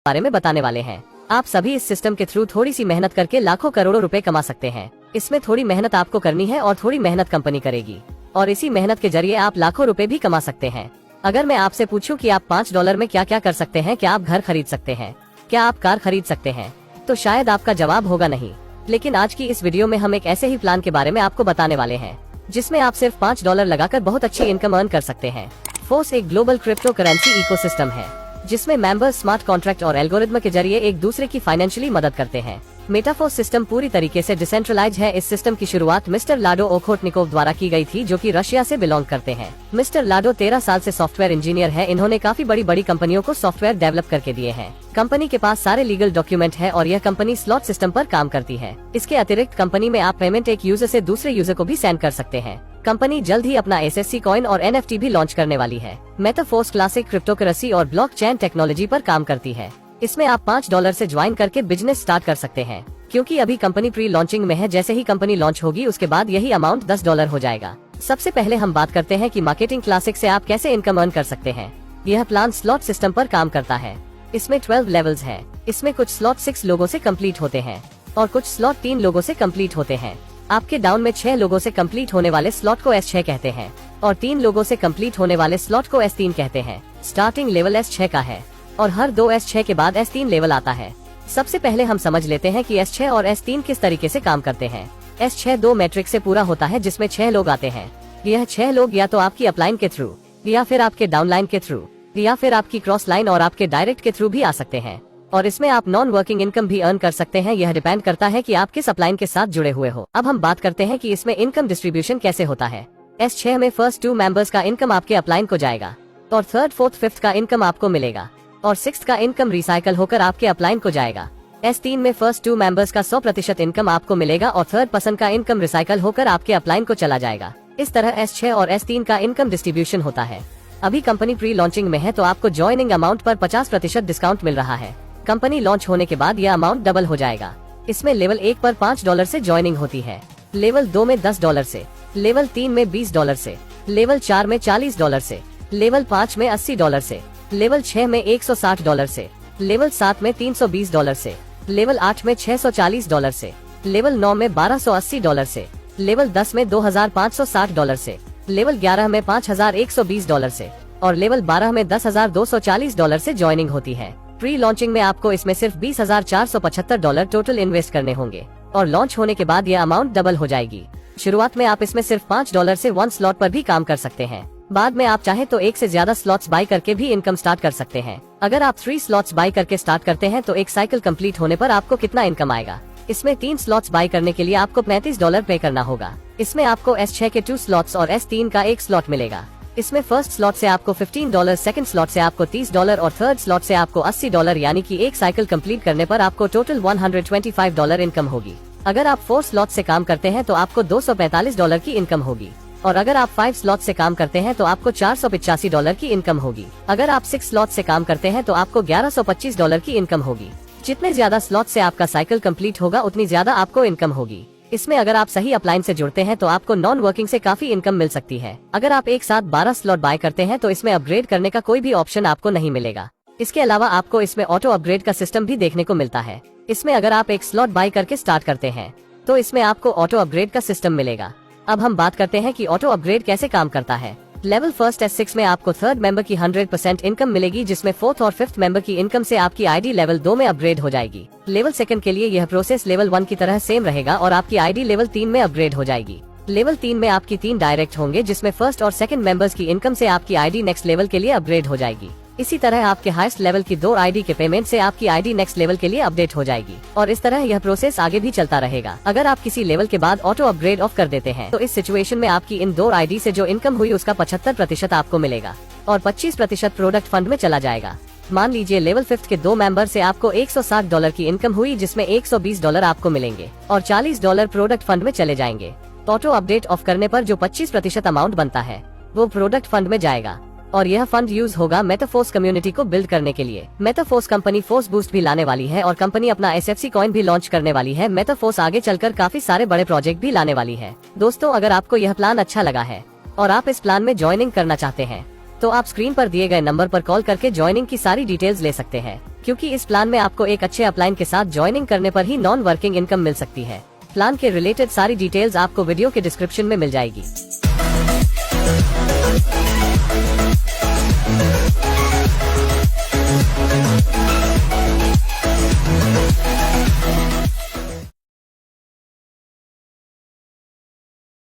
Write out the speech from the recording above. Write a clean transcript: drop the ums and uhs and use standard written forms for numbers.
बारे में बताने वाले हैं। आप सभी इस सिस्टम के थ्रू थोड़ी सी मेहनत करके लाखों करोड़ों रुपए कमा सकते हैं। इसमें थोड़ी मेहनत आपको करनी है और थोड़ी मेहनत कंपनी करेगी, और इसी मेहनत के जरिए आप लाखों रुपए भी कमा सकते हैं। अगर मैं आपसे पूछूं कि आप $5 में क्या क्या कर सकते हैं, क्या आप घर खरीद सकते हैं, क्या आप कार खरीद सकते हैं, तो शायद आपका जवाब होगा नहीं। लेकिन आज की इस वीडियो में हम एक ऐसे ही प्लान के बारे में आपको बताने वाले हैं जिसमें आप सिर्फ $5 लगाकर बहुत अच्छी इनकम अर्न कर सकते हैं। फोर्स एक ग्लोबल क्रिप्टो करेंसी इकोसिस्टम है जिसमें मेंबर्स स्मार्ट कॉन्ट्रैक्ट और एल्गोरिथम के जरिए एक दूसरे की फाइनेंशियली मदद करते हैं। मेटाफोर्स सिस्टम पूरी तरीके से डिसेंट्रलाइज है। इस सिस्टम की शुरुआत मिस्टर लाडो ओखोटनिकोव द्वारा की गई थी, जो कि रशिया से बिलोंग करते हैं। मिस्टर लाडो 13 साल से सॉफ्टवेयर इंजीनियर है। इन्होंने काफी बड़ी बड़ी कंपनियों को सॉफ्टवेयर डेवलप करके दिए हैं। कंपनी के पास सारे लीगल डॉक्यूमेंट है और यह कंपनी स्लॉट सिस्टम पर काम करती है। इसके अतिरिक्त कंपनी में आप पेमेंट एक यूजर से दूसरे यूजर को भी सेंड कर सकते हैं। कंपनी जल्द ही अपना SSC कॉइन और NFT भी लॉन्च करने वाली है। मेटाफोर्स क्लासिक क्रिप्टोकरेंसी और ब्लॉकचेन टेक्नोलॉजी पर काम करती है। इसमें आप $5 से ज्वाइन करके बिजनेस स्टार्ट कर सकते हैं। क्योंकि अभी कंपनी प्री लॉन्चिंग में है, जैसे ही कंपनी लॉन्च होगी उसके बाद यही अमाउंट $10 हो जाएगा। सबसे पहले हम बात करते हैं कि मार्केटिंग क्लासिक से आप कैसे इनकम अर्न कर सकते हैं। यह प्लान स्लॉट सिस्टम पर काम करता है। इसमें 12 लेवल्स हैं। इसमें कुछ स्लॉट 6 लोगों से कंप्लीट होते हैं और कुछ स्लॉट 3 लोगों से कंप्लीट होते हैं। आपके डाउन में 6 लोगों से कंप्लीट होने वाले स्लॉट को S6 कहते हैं और 3 लोगों से कंप्लीट होने वाले स्लॉट को S3 कहते हैं। स्टार्टिंग लेवल S6 का है और हर 2 S6 के बाद S3 लेवल आता है। सबसे पहले हम समझ लेते हैं कि S6 और S3 किस तरीके से काम करते हैं। S6 2 मैट्रिक से पूरा होता है जिसमें 6 लोग आते हैं। यह 6 लोग या तो आपकी अपलाइन के थ्रू, या फिर आपके डाउनलाइन के थ्रू, या फिर आपकी क्रॉस लाइन और आपके डायरेक्ट के थ्रू भी आ सकते हैं। और इसमें आप नॉन वर्किंग इनकम भी अर्न कर सकते हैं। यह डिपेंड करता है कि आप किस अपलाइन के साथ जुड़े हुए हो। अब हम बात करते हैं कि इसमें इनकम डिस्ट्रीब्यूशन कैसे होता है। S6 में फर्स्ट 2 मेंबर्स का इनकम आपके अपलाइन को जाएगा और थर्ड, फोर्थ, फिफ्थ का इनकम आपको मिलेगा और सिक्स्थ का इनकम रिसाइकल होकर आपके अपलाइन को जाएगा। S3 में फर्स्ट 2 मेंबर्स का 100% इनकम आपको मिलेगा और थर्ड पर्सन का इनकम रिसाइकल होकर आपके अपलाइन को चला जाएगा। इस तरह S6 और S3 का इनकम डिस्ट्रीब्यूशन होता है। अभी कंपनी प्री लॉन्चिंग में है तो आपको ज्वाइनिंग अमाउंट पर 50% डिस्काउंट मिल रहा है। कंपनी लॉन्च होने के बाद यह अमाउंट डबल हो जाएगा। इसमें लेवल 1 पर $5 से ज्वाइनिंग होती है, लेवल 2 में $10 से, लेवल 3 में $20 से, लेवल 4 में $40 से, लेवल 5 में $80 से, लेवल 6 में $160 से, लेवल 7 में $320 से, लेवल 8 में $640 से, लेवल 9 में $1280 से, लेवल 10 में $2560 से, लेवल 11 में $5120 से और लेवल 12 में $10,240 से ज्वाइनिंग होती है। प्री लॉन्चिंग में आपको इसमें सिर्फ $20,475 टोटल इन्वेस्ट करने होंगे और लॉन्च होने के बाद यह अमाउंट डबल हो जाएगी। शुरुआत में आप इसमें सिर्फ $5 से 1 स्लॉट पर भी काम कर सकते हैं। बाद में आप चाहे तो 1 से ज्यादा स्लॉट्स बाय करके भी इनकम स्टार्ट कर सकते हैं। अगर आप 3 स्लॉट्स बाय करके स्टार्ट करते हैं तो एक साइकिल कंप्लीट होने पर आपको कितना इनकम आएगा। इसमें 3 स्लॉट्स बाय करने के लिए आपको $35 पे करना होगा। इसमें आपको S6 के 2 स्लॉट्स और S3 का 1 स्लॉट मिलेगा। इसमें फर्स्ट स्लॉट से आपको $15, सेकंड स्लॉट से आपको $30 और थर्ड स्लॉट से आपको $80, यानी कि एक साइकिल कंप्लीट करने पर आपको टोटल $125 इनकम होगी। अगर आप 4 स्लॉट से काम करते हैं तो आपको $245 की इनकम होगी और अगर आप 5 स्लॉट से काम करते हैं तो आपको $485 की इनकम होगी। अगर आप 6 स्लॉट से काम करते हैं तो आपको $1125 की इनकम होगी। जितने ज्यादा स्लॉट से आपका साइकिल कंप्लीट होगा उतनी ज्यादा आपको इनकम होगी। इसमें अगर आप सही अपलाइन से जुड़ते हैं तो आपको नॉन वर्किंग से काफी इनकम मिल सकती है। अगर आप एक साथ 12 स्लॉट बाय करते हैं तो इसमें अपग्रेड करने का कोई भी ऑप्शन आपको नहीं मिलेगा। इसके अलावा आपको इसमें ऑटो अपग्रेड का सिस्टम भी देखने को मिलता है। इसमें अगर आप एक स्लॉट बाय करके स्टार्ट करते हैं तो इसमें आपको ऑटो अपग्रेड का सिस्टम मिलेगा। अब हम बात करते हैं कि ऑटो अपग्रेड कैसे काम करता है। लेवल फर्स्ट S6 में आपको थर्ड मेंबर की 100% इनकम मिलेगी, जिसमें फोर्थ और फिफ्थ मेंबर की इनकम से आपकी आईडी लेवल 2 में अपग्रेड हो जाएगी। लेवल सेकंड के लिए यह प्रोसेस लेवल 1 की तरह सेम रहेगा और आपकी आईडी लेवल 3 में अपग्रेड हो जाएगी। लेवल 3 में आपकी 3 डायरेक्ट होंगे, जिसमें फर्स्ट और सेकंड मेंबर्स की इनकम से आपकी आईडी नेक्स्ट लेवल के लिए अपग्रेड हो जाएगी। इसी तरह आपके हाईएस्ट लेवल की 2 आईडी के पेमेंट से आपकी आईडी नेक्स्ट लेवल के लिए अपडेट हो जाएगी और इस तरह यह प्रोसेस आगे भी चलता रहेगा। अगर आप किसी लेवल के बाद ऑटो अपग्रेड ऑफ कर देते हैं तो इस सिचुएशन में आपकी इन 2 आईडी से जो इनकम हुई उसका 75% आपको मिलेगा और 25% प्रोडक्ट फंड में चला जाएगा। मान लीजिए लेवल 5 के 2 मेंबर से आपको $160 की इनकम हुई, जिसमें $120 आपको मिलेंगे और $40 प्रोडक्ट फंड में चले जाएंगे। ऑटो अपडेट ऑफ करने पर जो 25% अमाउंट बनता है वो प्रोडक्ट फंड में जाएगा और यह फंड यूज होगा मेटाफोर्स कम्युनिटी को बिल्ड करने के लिए। मेटाफोर्स कंपनी फोर्स बूस्ट भी लाने वाली है और कंपनी अपना SFC कॉइन भी लॉन्च करने वाली है। मेटाफोर्स आगे चलकर काफी सारे बड़े प्रोजेक्ट भी लाने वाली है। दोस्तों, अगर आपको यह प्लान अच्छा लगा है और आप इस प्लान में ज्वाइनिंग करना चाहते हैं तो आप स्क्रीन पर दिए गए नंबर पर कॉल करके ज्वाइनिंग की सारी डिटेल्स ले सकते हैं। क्योंकि इस प्लान में आपको एक अच्छे अपलाइन के साथ ज्वाइनिंग करने पर ही नॉन वर्किंग इनकम मिल सकती है। प्लान के रिलेटेड सारी डिटेल्स आपको वीडियो के डिस्क्रिप्शन में मिल जाएगी।